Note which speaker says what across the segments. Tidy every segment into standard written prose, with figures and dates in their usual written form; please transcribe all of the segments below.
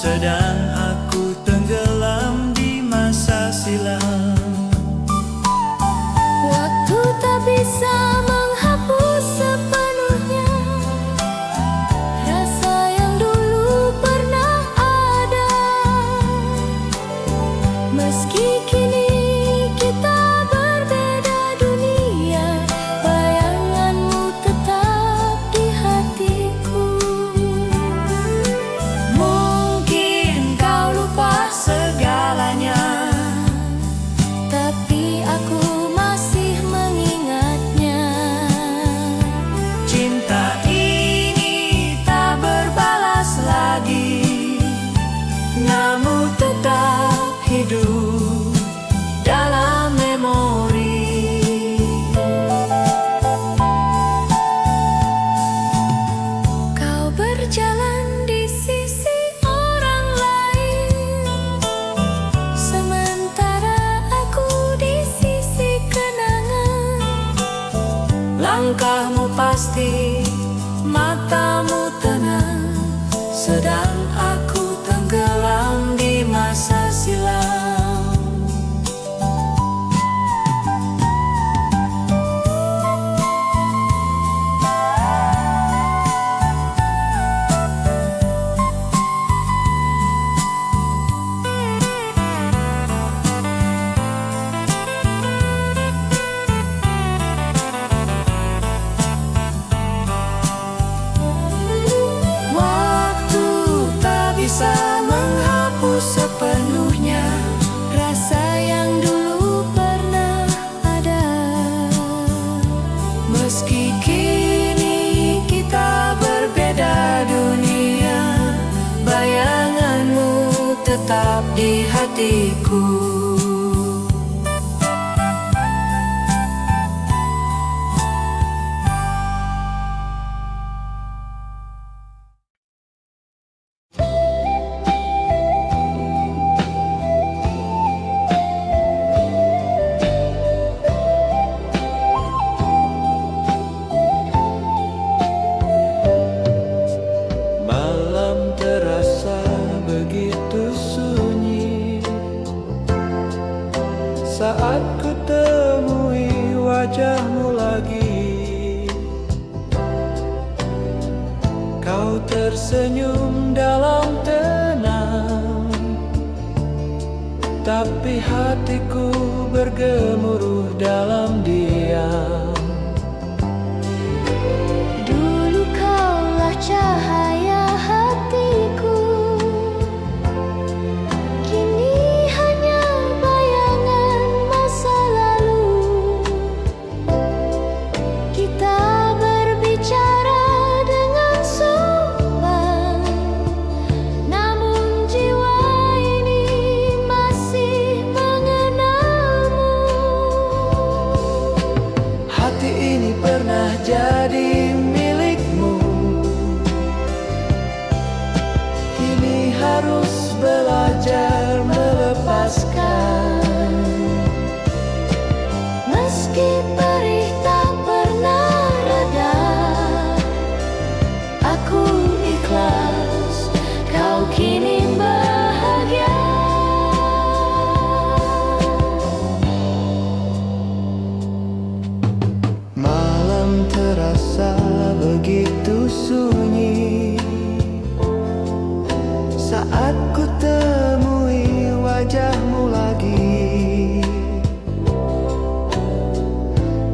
Speaker 1: sedang aku tenggelam di masa silam.
Speaker 2: Waktu tak bisa menghapus sepenuhnya rasa yang dulu pernah ada. Meski kini kita berbeda dunia, bayanganmu tetap di hatiku. Mungkin kau lupa segalanya, tapi aku masih mengingatnya.
Speaker 1: Cinta ini tak berbalas lagi, namun tetap hidup dalam memori.
Speaker 2: Kau berjalan di sisi orang lain, sementara aku di sisi kenangan.
Speaker 1: Langkahmu pasti, matamu tenang, sedang aku tenggelam di masa silam. Waktu tak bisa menghapus sepenuhnya
Speaker 2: Rasa yang dulu pernah ada.
Speaker 1: meski kini kita berbeda dunia, bayanganmu tetap di hatiku. Malam terasa begitu sunyi saat ku temui wajahmu lagi. Kau tersenyum dalam tenang, tapi hatiku bergemuruh dalam diam.
Speaker 2: Dulu kaulah cahaya hatiku, kini hanya bayangan masa lalu. Kita berbicara dengan sopan, namun jiwa ini masih mengenalmu.
Speaker 1: Hati ini pernah jadi milikmu, kini harus belajar melepaskan.
Speaker 2: Meski perih tak pernah reda, aku ikhlas kau kini bahagia.
Speaker 1: Malam terasa begitu sunyi saat ku temui wajahmu lagi.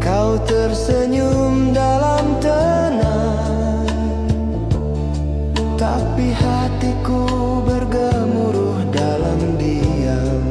Speaker 1: Kau tersenyum dalam tenang, tapi hatiku bergemuruh dalam diam.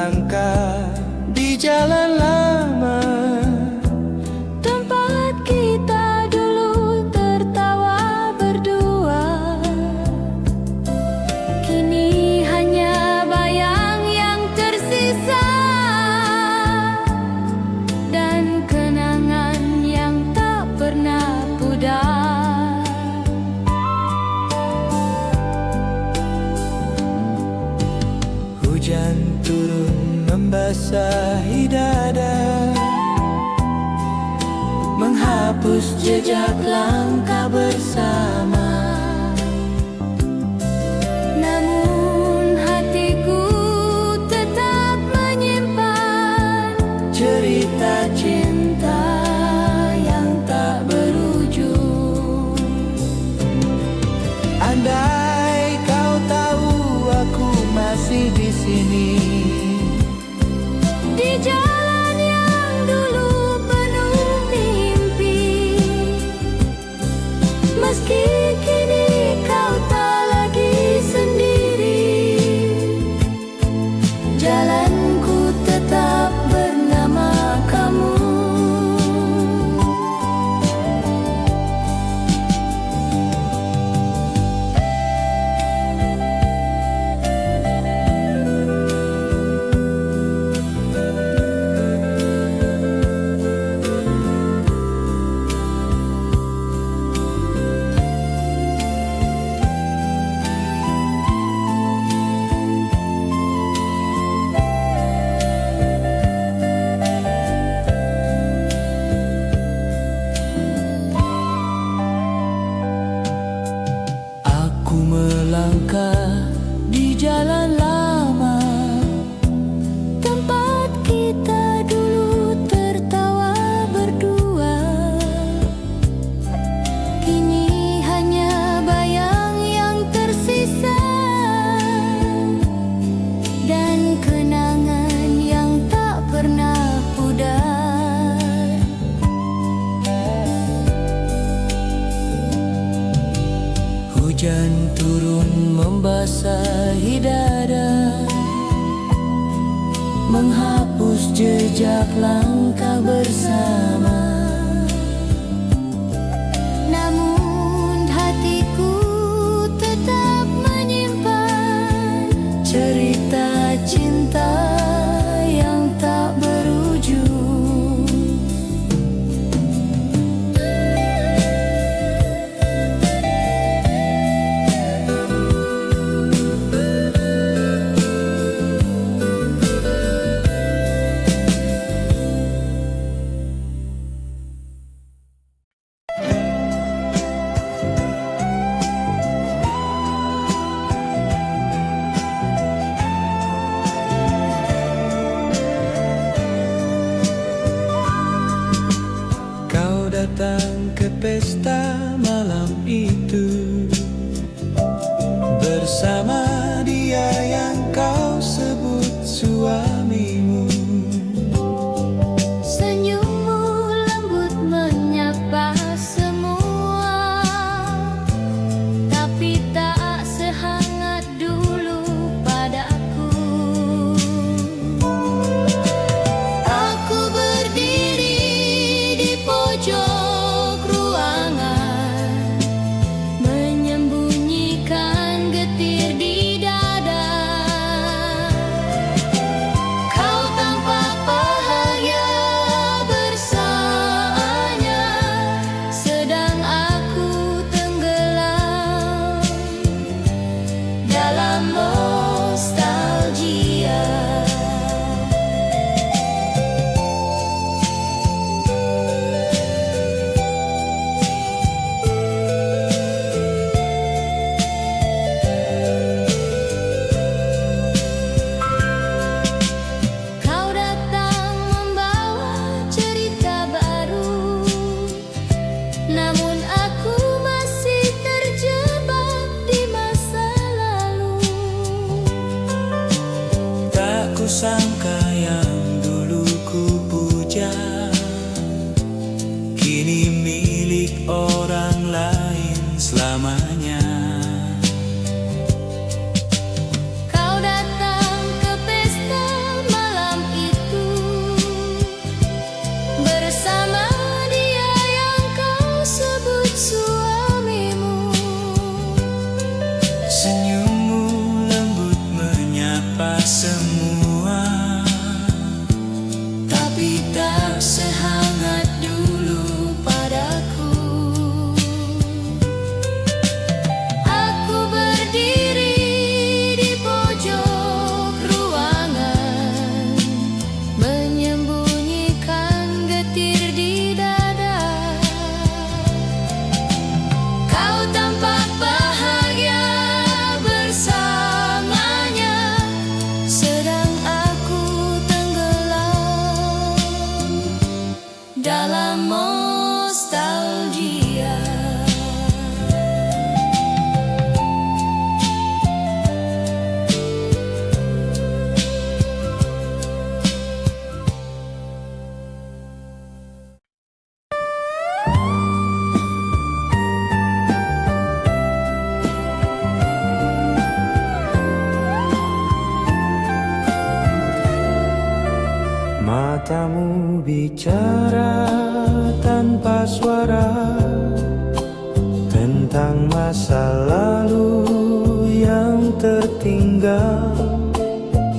Speaker 1: melangkah di jalan lama,
Speaker 2: tempat kita dulu tertawa berdua. Kini hanya bayang yang tersisa dan kenangan yang tak pernah pudar.
Speaker 1: hujan turun membasahi dada, menghapus jejak langkah bersama.
Speaker 2: Namun hatiku tetap menyimpan
Speaker 1: Cerita cinta yang tak berujung. Andai kau tahu aku masih di sini,
Speaker 2: di jalan yang dulu penuh mimpi. Meski kini kau tak lagi sendiri, jalanku tetap bernama kamu.
Speaker 1: aku melangkah di jalan lama,
Speaker 2: Tempat kita dulu tertawa berdua. Kini hanya bayang yang tersisa dan kenangan yang tak pernah pudar.
Speaker 1: hujan turun membasahi dada, menghapus jejak langkah bersama.
Speaker 2: Namun hatiku tetap menyimpan
Speaker 1: Cerita cinta yang tak berujung. Kau datang ke pesta malam itu bersama dia yang kau sebut suamimu.
Speaker 2: senyummu lembut menyapa semua, tapi tak sehangat dulu padaku. Aku berdiri di pojok ruangan, menyembunyikan getir di dada. Kau tampak bahagia bersamanya, sedang aku tenggelam dalam nostalgia. Kau datang membawa cerita baru, namun aku masih terjebak di masa lalu.
Speaker 1: Tak kusangka yang dulu ku puja kini milik orang lain selamanya.
Speaker 2: Kau datang ke pesta
Speaker 1: Matamu bicara tanpa suara tentang masa lalu yang tertinggal.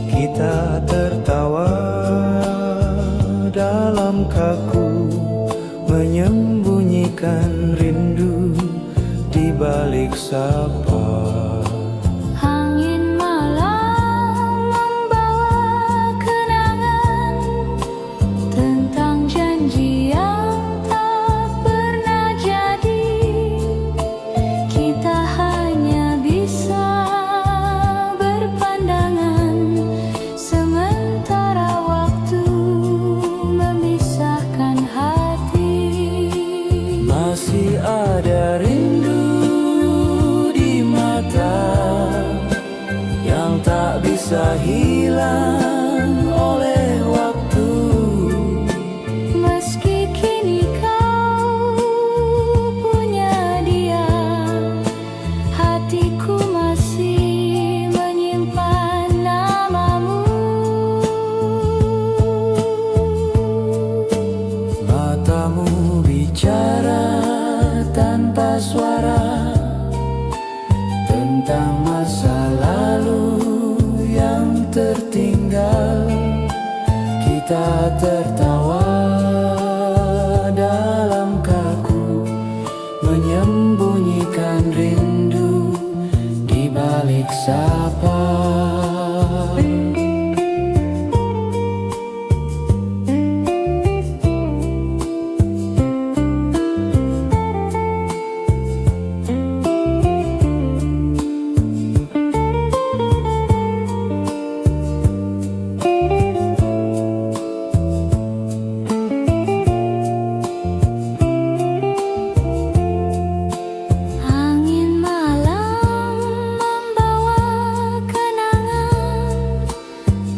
Speaker 1: Kita tertawa dalam kaku, menyembunyikan rindu di balik sapa.
Speaker 2: Angin malam membawa kenangan tentang janji yang tak pernah jadi. Kita hanya bisa berpandangan, sementara waktu memisahkan hati.
Speaker 1: Masih ada rindu di mata yang tak bisa hilang oleh waktu.
Speaker 2: Meski kini kau punya dia, hatiku masih menyimpan namamu.
Speaker 1: Matamu bicara tanpa suara tentang masa lalu yang tertinggal. Kita tertawa dalam kaku, menyembunyikan rindu di balik sapa.
Speaker 2: Angin malam membawa kenangan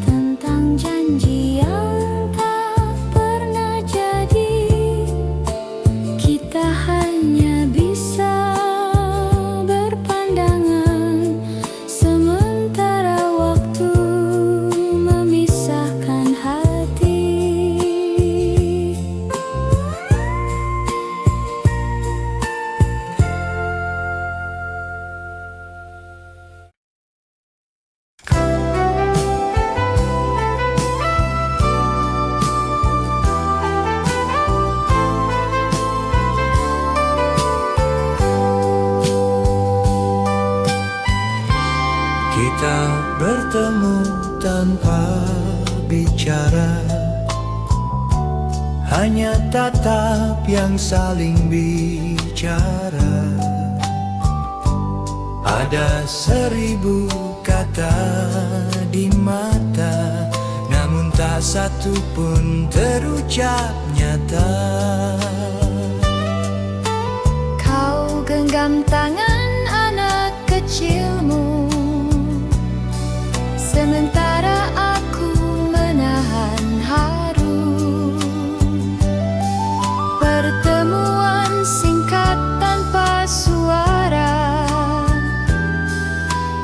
Speaker 2: tentang janji yang tak pernah jadi. Kita hanya bisa berpandangan, sementara waktu memisahkan hati.
Speaker 1: Kita bertemu tanpa bicara, hanya tatap yang saling bicara. Ada 1000 kata di mata, namun tak satu pun terucap nyata.
Speaker 2: Kau genggam tangan anak kecilmu, sementara aku menahan haru. Pertemuan singkat tanpa suara,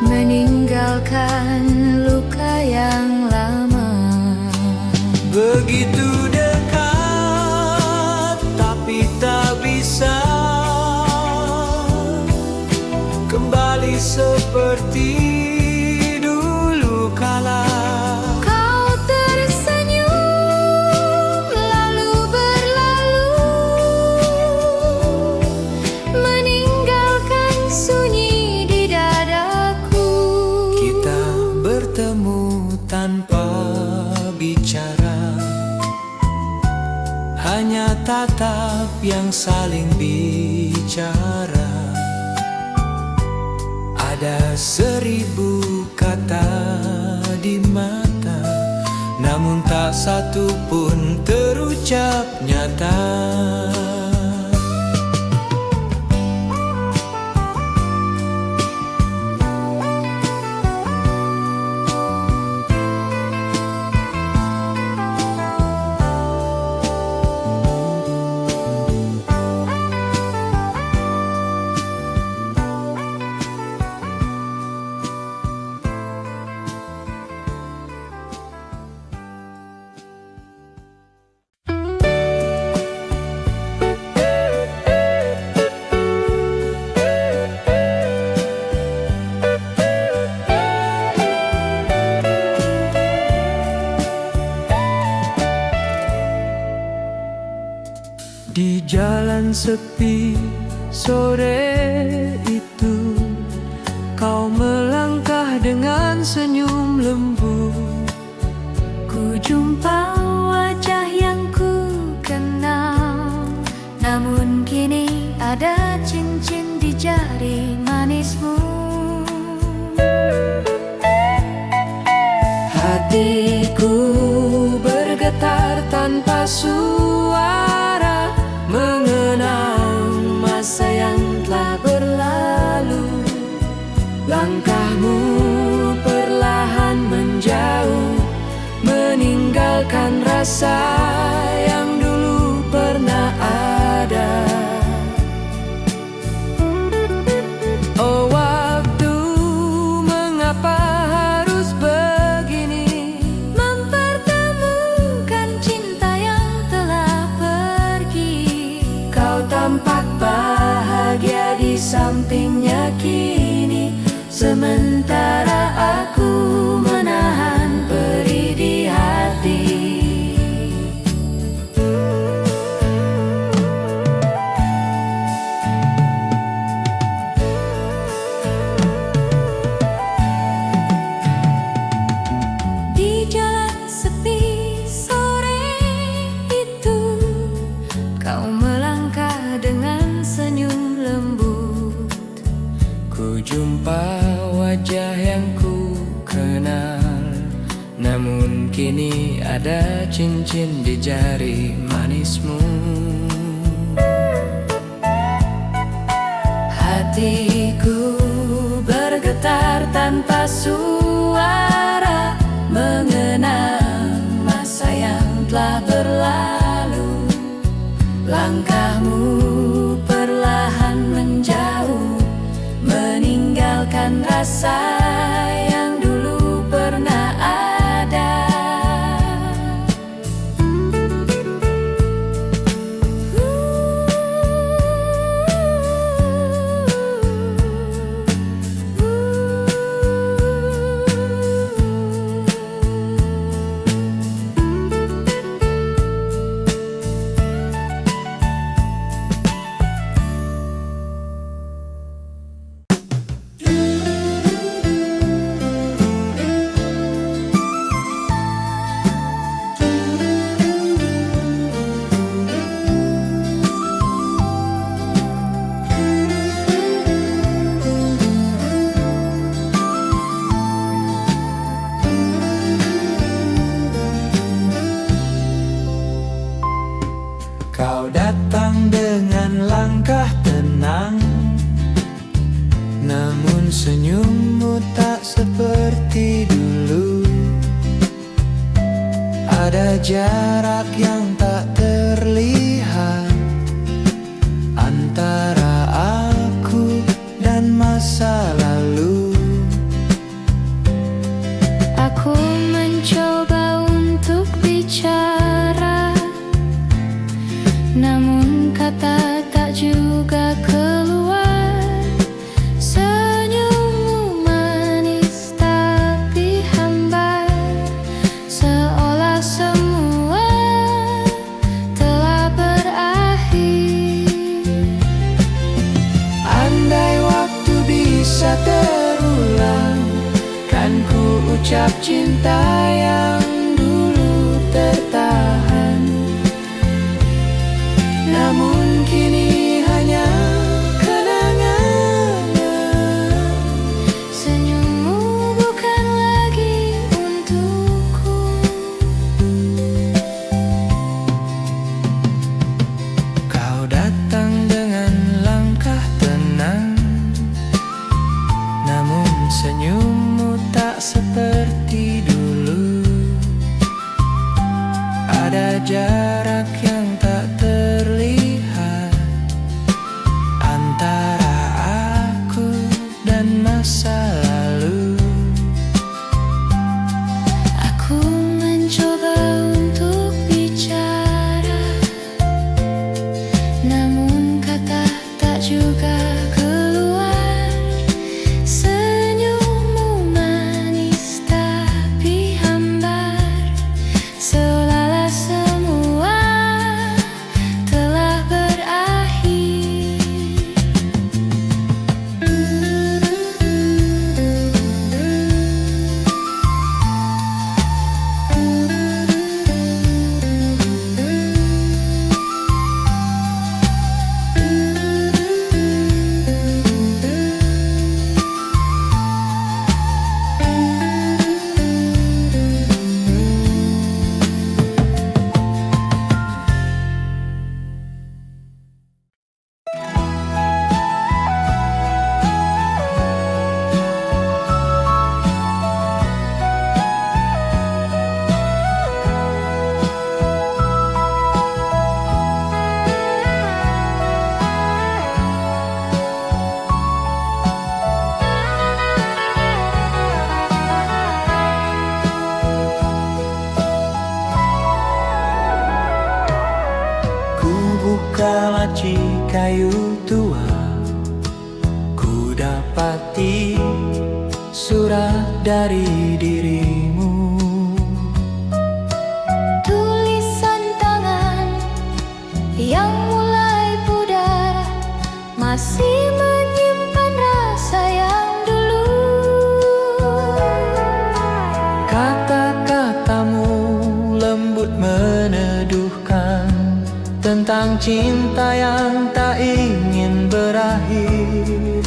Speaker 2: meninggalkan luka yang lama.
Speaker 1: Begitu dekat, tapi tak bisa kembali seperti dulu kala.
Speaker 2: Kau tersenyum lalu berlalu, meninggalkan sunyi di dadaku.
Speaker 1: Kita bertemu tanpa bicara, hanya tatap yang saling bicara. Ada 1000 kata di mata, namun tak satu pun terucap nyata. Di jalan sepi sore itu, kau melangkah dengan senyum lembut.
Speaker 2: Ku jumpa wajah yang ku kenal, namun kini ada cincin di jari manismu.
Speaker 1: Hatiku bergetar tanpa suara, mengenang masa yang telah berlalu. Langkahmu perlahan menjauh, meninggalkan rasa yang dulu pernah ada. Oh waktu, mengapa harus begini,
Speaker 2: mempertemukan cinta yang telah pergi.
Speaker 1: kau tampak bahagia di sampingnya kini, sementara aku menahan perih di hati.
Speaker 2: Di jalan sepi sore itu, kau melangkah dengan senyum lembut.
Speaker 1: Ku jumpa wajah yang ku kenal, namun kini ada cincin di jari manismu. Hatiku bergetar tanpa suara, mengenang masa yang telah berlalu. Langkahmu perlahan menjauh, meninggalkan rasa yang dulu pernah ada. Kau datang dengan langkah tenang, namun senyummu tak seperti dulu. Ada jarak yang tak terlihat antara aku dan masa lalu.
Speaker 2: Aku mencoba untuk bicara, namun kata tak juga keluar. Senyummu manis tapi hambar, seolah semua telah berakhir.
Speaker 1: Andai waktu bisa terulang, kan ku ucap cinta yang dulu tertahan. Namun kini hanya kenangan.
Speaker 2: Senyummu bukan lagi untukku.
Speaker 1: Kau datang dengan langkah tenang, namun senyummu tak seperti dulu. Ada jarak yang tak terlihat antara aku dan masa lalu.
Speaker 2: Aku mencoba untuk bicara, namun kata tak juga keluar. Senyummu manis tapi hambar, seolah semua
Speaker 1: laci kayu tua, ku dapati surat dari dirimu.
Speaker 2: Tulisan tangan yang mulai pudar masih menyimpan rasa yang dulu.
Speaker 1: Kata-katamu lembut meneduhkan tentang cinta yang tak ingin berakhir.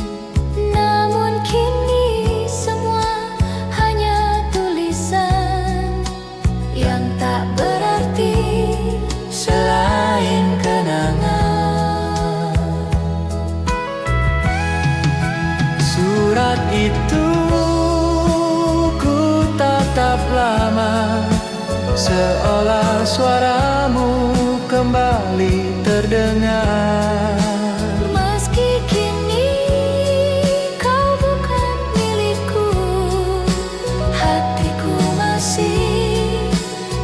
Speaker 2: Namun kini semua hanya tulisan yang tak berarti
Speaker 1: selain kenangan. Surat itu ku tatap lama, seolah suaramu kembali terdengar.
Speaker 2: Meski kini kau bukan milikku, hatiku masih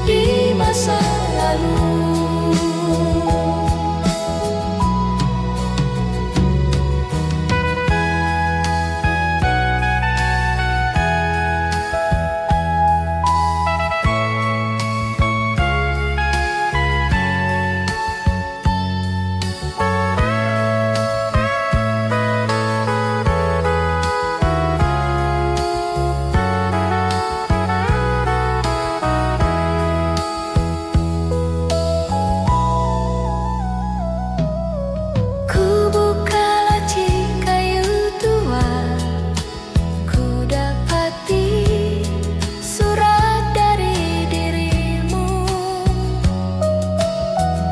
Speaker 2: di masa lalu.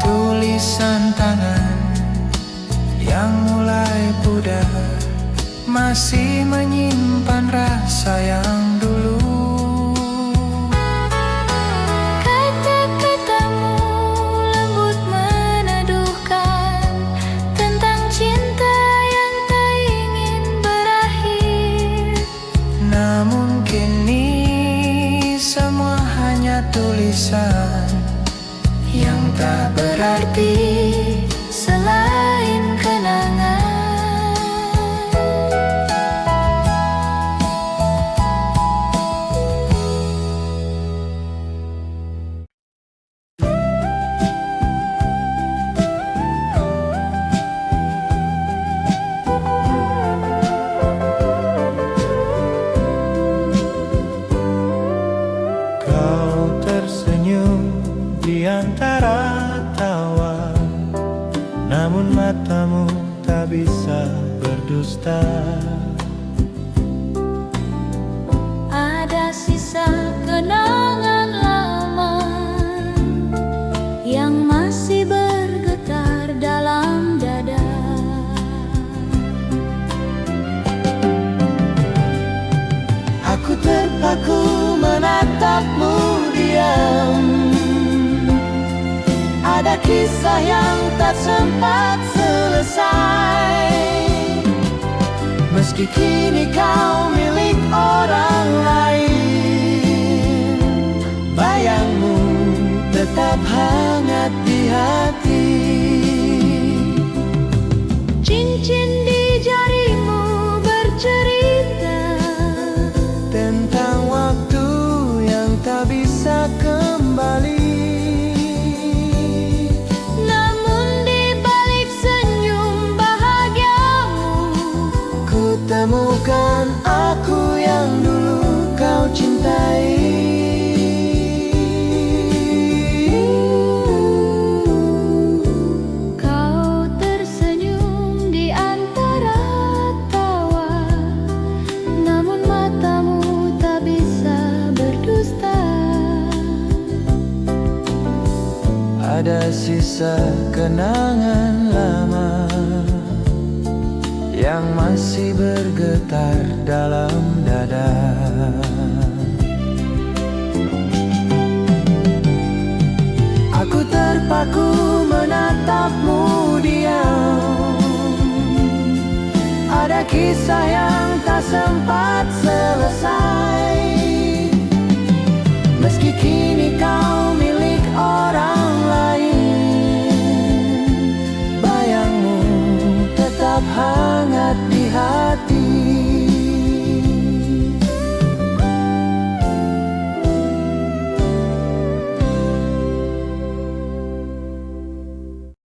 Speaker 1: Tulisan tangan yang mulai pudar masih menyimpan rasa yang dulu.
Speaker 2: Kata-katamu lembut meneduhkan tentang cinta yang tak ingin berakhir.
Speaker 1: Namun kini semua hanya tulisan yang tak berarti
Speaker 2: selain kenangan.
Speaker 1: Kau tersenyum di antara tawa, namun matamu tak bisa berdusta.
Speaker 2: Ada sisa kenangan lama yang masih bergetar dalam dada.
Speaker 1: Aku terpaku menatapmu diam. Ada kisah yang tak sempat selesai, meski kini kau milik orang lain. Bayangmu tetap hangat di hati.
Speaker 2: Cincin di jarimu bercerita
Speaker 1: Tentang waktu yang tak bisa kembali.
Speaker 2: namun di balik senyum bahagiamu,
Speaker 1: Ku temukan aku yang dulu kau cintai.
Speaker 2: kau tersenyum di antara tawa, namun matamu tak bisa berdusta.
Speaker 1: Ada sisa kenangan lama yang masih bergetar dalam dada. Aku terpaku menatapmu diam. Ada kisah yang tak sempat selesai,